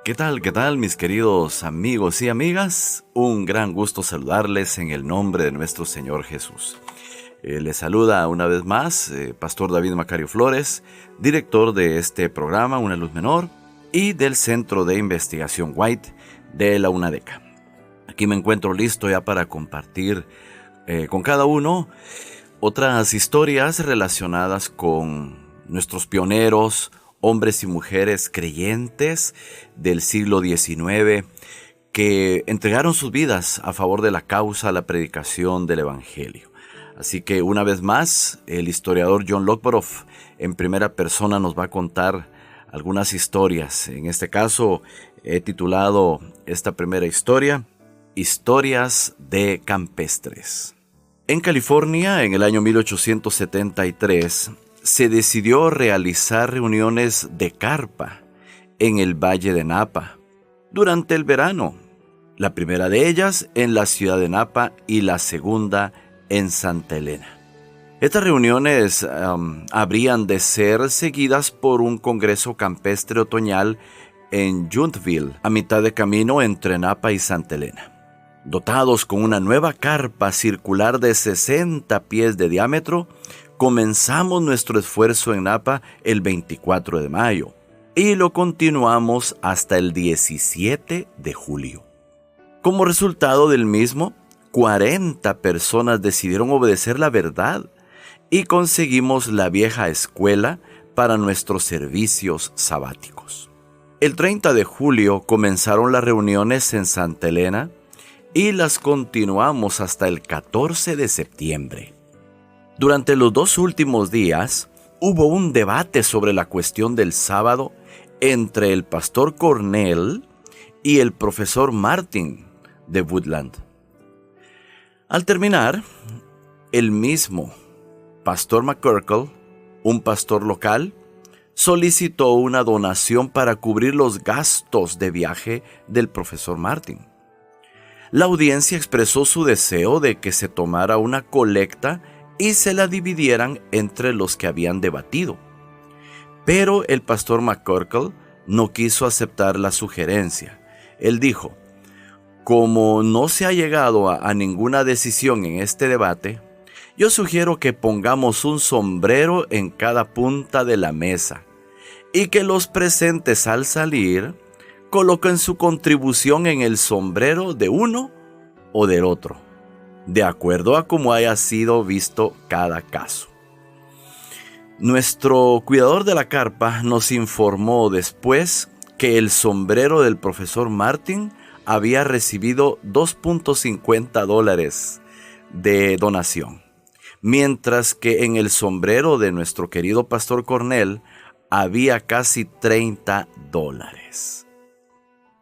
¿Qué tal? ¿Qué tal, mis queridos amigos y amigas? Un gran gusto saludarles en el nombre de nuestro Señor Jesús. Les saluda una vez más Pastor David Macario Flores, director de este programa Una Luz Menor y del Centro de Investigación White de la UNADECA. Aquí me encuentro listo ya para compartir con cada uno otras historias relacionadas con nuestros pioneros, hombres y mujeres creyentes del siglo XIX que entregaron sus vidas a favor de la causa, la predicación del Evangelio. Así que una vez más, el historiador John Lockborough en primera persona nos va a contar algunas historias. En este caso he titulado esta primera historia, Historias de Campestres. En California, en el año 1873, se decidió realizar reuniones de carpa en el Valle de Napa durante el verano. La primera de ellas en la ciudad de Napa y la segunda en Santa Elena. Estas reuniones habrían de ser seguidas por un congreso campestre otoñal en Yountville, a mitad de camino entre Napa y Santa Elena. Dotados con una nueva carpa circular de 60 pies de diámetro, comenzamos nuestro esfuerzo en Napa el 24 de mayo y lo continuamos hasta el 17 de julio. Como resultado del mismo, 40 personas decidieron obedecer la verdad y conseguimos la vieja escuela para nuestros servicios sabáticos. El 30 de julio comenzaron las reuniones en Santa Elena y las continuamos hasta el 14 de septiembre. Durante los 2 últimos días, hubo un debate sobre la cuestión del sábado entre el pastor Cornell y el profesor Martin de Woodland. Al terminar, el mismo pastor McCorkle, un pastor local, solicitó una donación para cubrir los gastos de viaje del profesor Martin. La audiencia expresó su deseo de que se tomara una colecta y se la dividieran entre los que habían debatido. Pero el pastor McCorkle no quiso aceptar la sugerencia. Él dijo: como no se ha llegado a ninguna decisión en este debate, yo sugiero que pongamos un sombrero en cada punta de la mesa y que los presentes al salir coloquen su contribución en el sombrero de uno o del otro, de acuerdo a cómo haya sido visto cada caso. Nuestro cuidador de la carpa nos informó después que el sombrero del profesor Martin había recibido $2.50 de donación, mientras que en el sombrero de nuestro querido pastor Cornell había casi $30.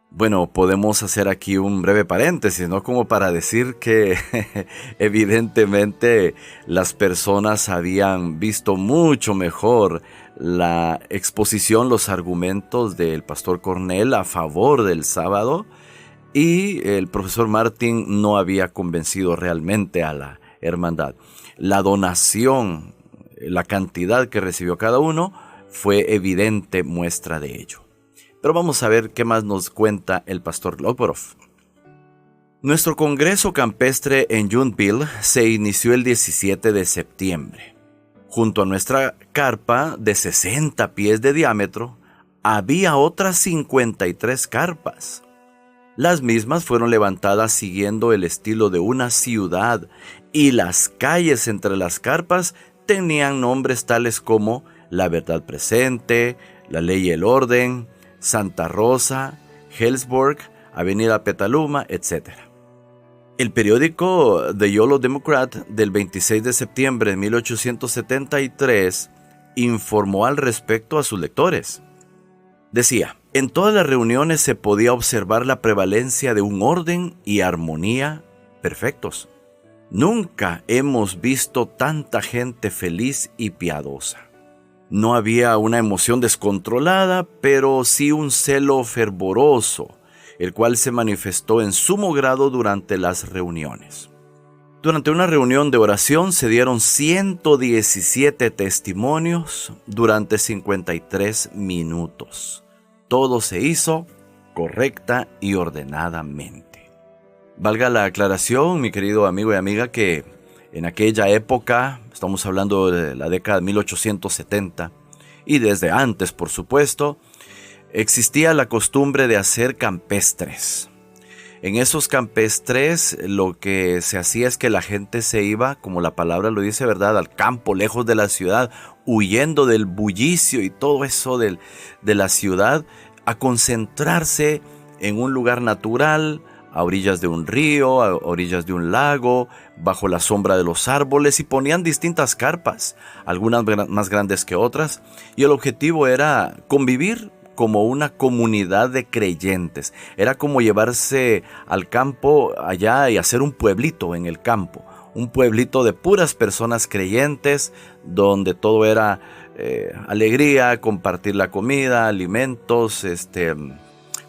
Bueno, podemos hacer aquí un breve paréntesis, ¿no? Como para decir que evidentemente las personas habían visto mucho mejor la exposición, los argumentos del pastor Cornell a favor del sábado, y el profesor Martin no había convencido realmente a la hermandad. La donación, la cantidad que recibió cada uno, fue evidente muestra de ello. Pero vamos a ver qué más nos cuenta el pastor Lockborough. Nuestro congreso campestre en Yountville se inició el 17 de septiembre. Junto a nuestra carpa de 60 pies de diámetro, había otras 53 carpas. Las mismas fueron levantadas siguiendo el estilo de una ciudad y las calles entre las carpas tenían nombres tales como La Verdad Presente, La Ley y el Orden, Santa Rosa, Hillsburg, Avenida Petaluma, etc. El periódico The Yolo Democrat del 26 de septiembre de 1873 informó al respecto a sus lectores. Decía: en todas las reuniones se podía observar la prevalencia de un orden y armonía perfectos. Nunca hemos visto tanta gente feliz y piadosa. No había una emoción descontrolada, pero sí un celo fervoroso, el cual se manifestó en sumo grado durante las reuniones. Durante una reunión de oración se dieron 117 testimonios durante 53 minutos. Todo se hizo correcta y ordenadamente. Valga la aclaración, mi querido amigo y amiga, que en aquella época, estamos hablando de la década de 1870, y desde antes, por supuesto, existía la costumbre de hacer campestres. En esos campestres lo que se hacía es que la gente se iba, como la palabra lo dice, ¿verdad?, al campo, lejos de la ciudad, huyendo del bullicio y todo eso de la ciudad, a concentrarse en un lugar natural, a orillas de un río, a orillas de un lago, bajo la sombra de los árboles, y ponían distintas carpas, algunas más grandes que otras, y el objetivo era convivir como una comunidad de creyentes. Era como llevarse al campo allá y hacer un pueblito en el campo, un pueblito de puras personas creyentes, donde todo era alegría, compartir la comida, alimentos,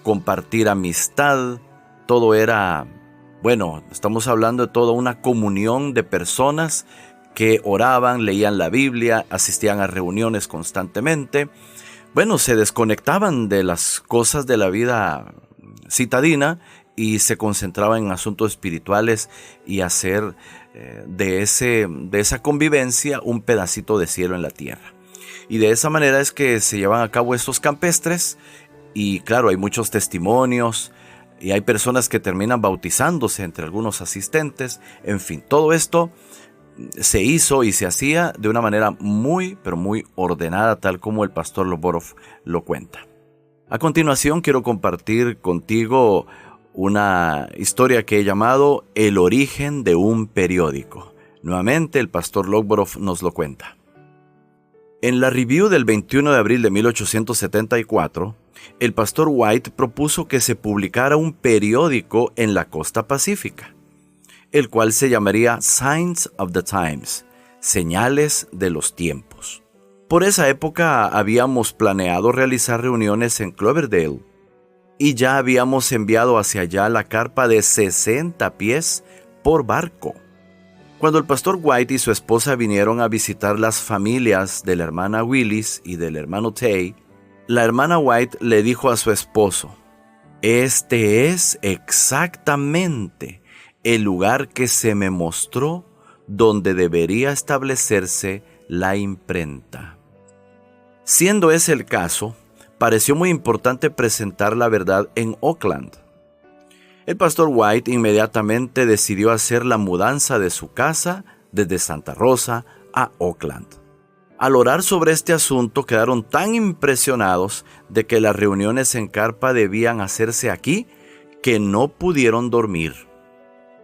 compartir amistad. Todo era, bueno, estamos hablando de toda una comunión de personas que oraban, leían la Biblia, asistían a reuniones constantemente. Bueno, se desconectaban de las cosas de la vida citadina y se concentraban en asuntos espirituales y hacer de esa convivencia un pedacito de cielo en la tierra. Y de esa manera es que se llevan a cabo estos campestres, y claro, hay muchos testimonios y hay personas que terminan bautizándose entre algunos asistentes. En fin, todo esto se hizo y se hacía de una manera muy, pero muy ordenada, tal como el pastor Loborov lo cuenta. A continuación quiero compartir contigo una historia que he llamado El origen de un periódico. Nuevamente el pastor Loborov nos lo cuenta. En la review del 21 de abril de 1874, el pastor White propuso que se publicara un periódico en la costa pacífica, el cual se llamaría Signs of the Times, señales de los tiempos. Por esa época habíamos planeado realizar reuniones en Cloverdale y ya habíamos enviado hacia allá la carpa de 60 pies por barco. Cuando el pastor White y su esposa vinieron a visitar las familias de la hermana Willis y del hermano Tay, la hermana White le dijo a su esposo: «Este es exactamente el lugar que se me mostró donde debería establecerse la imprenta». Siendo ese el caso, pareció muy importante presentar la verdad en Oakland. El pastor White inmediatamente decidió hacer la mudanza de su casa desde Santa Rosa a Oakland. Al orar sobre este asunto, quedaron tan impresionados de que las reuniones en carpa debían hacerse aquí que no pudieron dormir.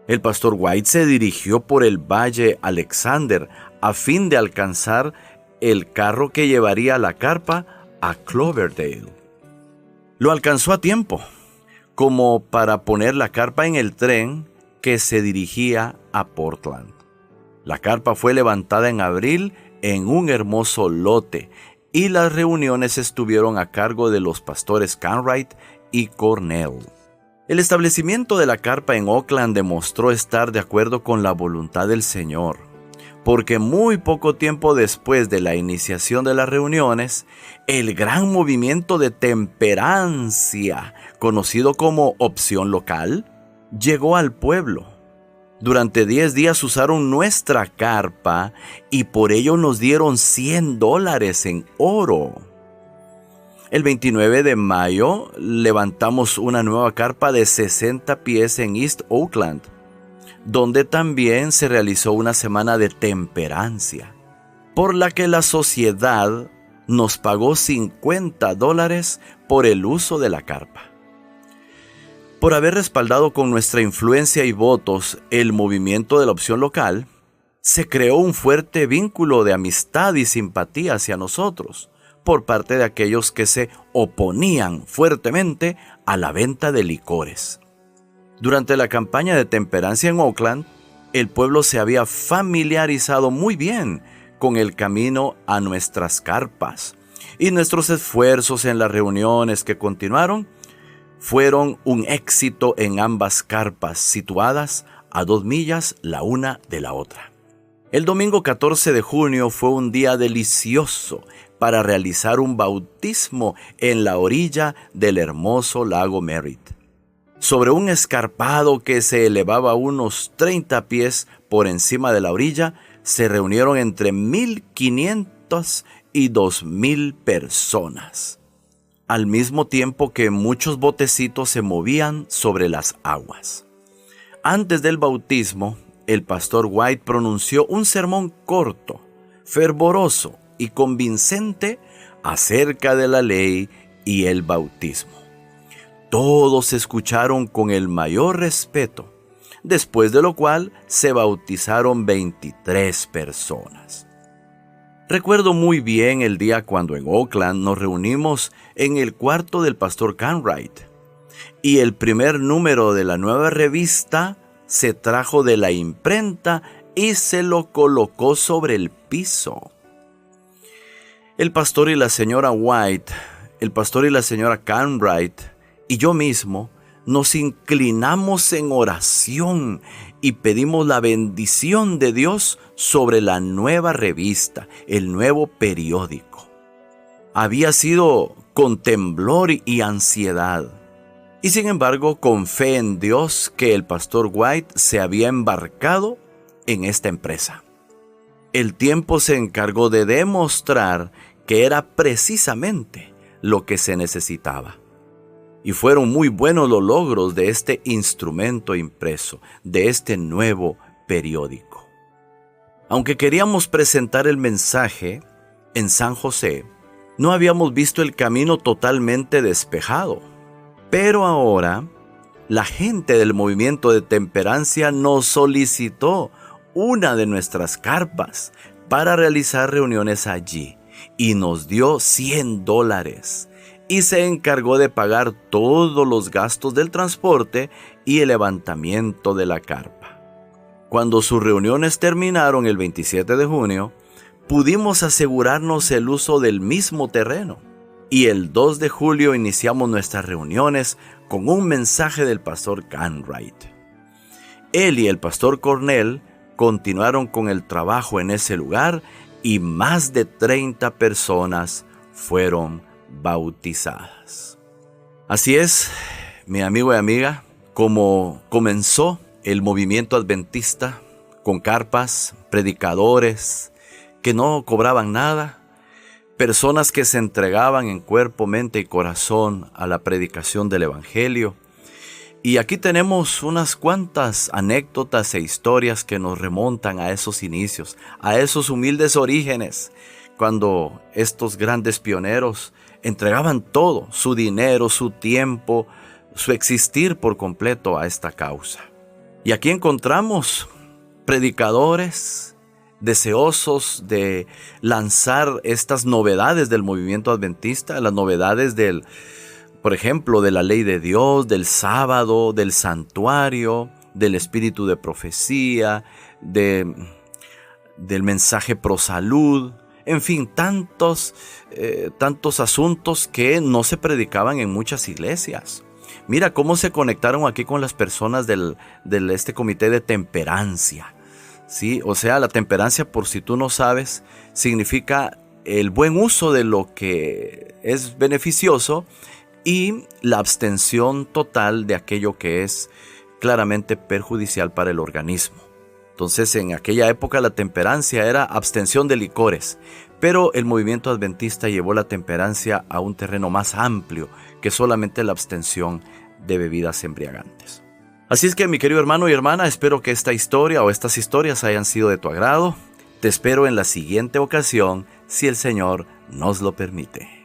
El pastor White se dirigió por el Valle Alexander a fin de alcanzar el carro que llevaría la carpa a Cloverdale. Lo alcanzó a tiempo, como para poner la carpa en el tren que se dirigía a Portland. La carpa fue levantada en abril en un hermoso lote, y las reuniones estuvieron a cargo de los pastores Cartwright y Cornell. El establecimiento de la carpa en Oakland demostró estar de acuerdo con la voluntad del Señor, porque muy poco tiempo después de la iniciación de las reuniones, el gran movimiento de temperancia, conocido como Opción Local, llegó al pueblo. Durante 10 días usaron nuestra carpa y por ello nos dieron $100 en oro. El 29 de mayo levantamos una nueva carpa de 60 pies en East Oakland, donde también se realizó una semana de temperancia, por la que la sociedad nos pagó $50 por el uso de la carpa. Por haber respaldado con nuestra influencia y votos el movimiento de la Opción Local, se creó un fuerte vínculo de amistad y simpatía hacia nosotros por parte de aquellos que se oponían fuertemente a la venta de licores. Durante la campaña de temperancia en Oakland, el pueblo se había familiarizado muy bien con el camino a nuestras carpas, y nuestros esfuerzos en las reuniones que continuaron fueron un éxito en ambas carpas, situadas a 2 millas la una de la otra. El domingo 14 de junio fue un día delicioso, para realizar un bautismo en la orilla del hermoso lago Merritt. Sobre un escarpado que se elevaba unos 30 pies por encima de la orilla, se reunieron entre 1,500 y 2,000 personas, al mismo tiempo que muchos botecitos se movían sobre las aguas. Antes del bautismo, el pastor White pronunció un sermón corto, fervoroso y convincente acerca de la ley y el bautismo. Todos escucharon con el mayor respeto, después de lo cual se bautizaron 23 personas. Recuerdo muy bien el día cuando en Oakland nos reunimos en el cuarto del pastor Carnwright y el primer número de la nueva revista se trajo de la imprenta y se lo colocó sobre el piso. El pastor y la señora White, el pastor y la señora Carnwright y yo mismo nos inclinamos en oración y pedimos la bendición de Dios sobre la nueva revista, el nuevo periódico. Había sido con temblor y ansiedad, y sin embargo con fe en Dios que el pastor White se había embarcado en esta empresa. El tiempo se encargó de demostrar que era precisamente lo que se necesitaba. Y fueron muy buenos los logros de este instrumento impreso, de este nuevo periódico. Aunque queríamos presentar el mensaje en San José, no habíamos visto el camino totalmente despejado. Pero ahora, la gente del movimiento de temperancia nos solicitó una de nuestras carpas para realizar reuniones allí y nos dio $100. Y se encargó de pagar todos los gastos del transporte y el levantamiento de la carpa. Cuando sus reuniones terminaron el 27 de junio, pudimos asegurarnos el uso del mismo terreno. Y el 2 de julio iniciamos nuestras reuniones con un mensaje del pastor Carnwright. Él y el pastor Cornell continuaron con el trabajo en ese lugar y más de 30 personas fueron bautizadas. Así es, mi amigo y amiga, como comenzó el movimiento adventista con carpas, predicadores que no cobraban nada, personas que se entregaban en cuerpo, mente y corazón a la predicación del evangelio. Y aquí tenemos unas cuantas anécdotas e historias que nos remontan a esos inicios, a esos humildes orígenes, cuando estos grandes pioneros entregaban todo, su dinero, su tiempo, su existir por completo a esta causa. Y aquí encontramos predicadores deseosos de lanzar estas novedades del movimiento adventista, las novedades por ejemplo, de la ley de Dios, del sábado, del santuario, del espíritu de profecía, del mensaje pro salud. En fin, tantos asuntos que no se predicaban en muchas iglesias. Mira cómo se conectaron aquí con las personas del este comité de temperancia. ¿Sí? O sea, la temperancia, por si tú no sabes, significa el buen uso de lo que es beneficioso y la abstención total de aquello que es claramente perjudicial para el organismo. Entonces, en aquella época la temperancia era abstención de licores, pero el movimiento adventista llevó la temperancia a un terreno más amplio que solamente la abstención de bebidas embriagantes. Así es que, mi querido hermano y hermana, espero que esta historia o estas historias hayan sido de tu agrado. Te espero en la siguiente ocasión, si el Señor nos lo permite.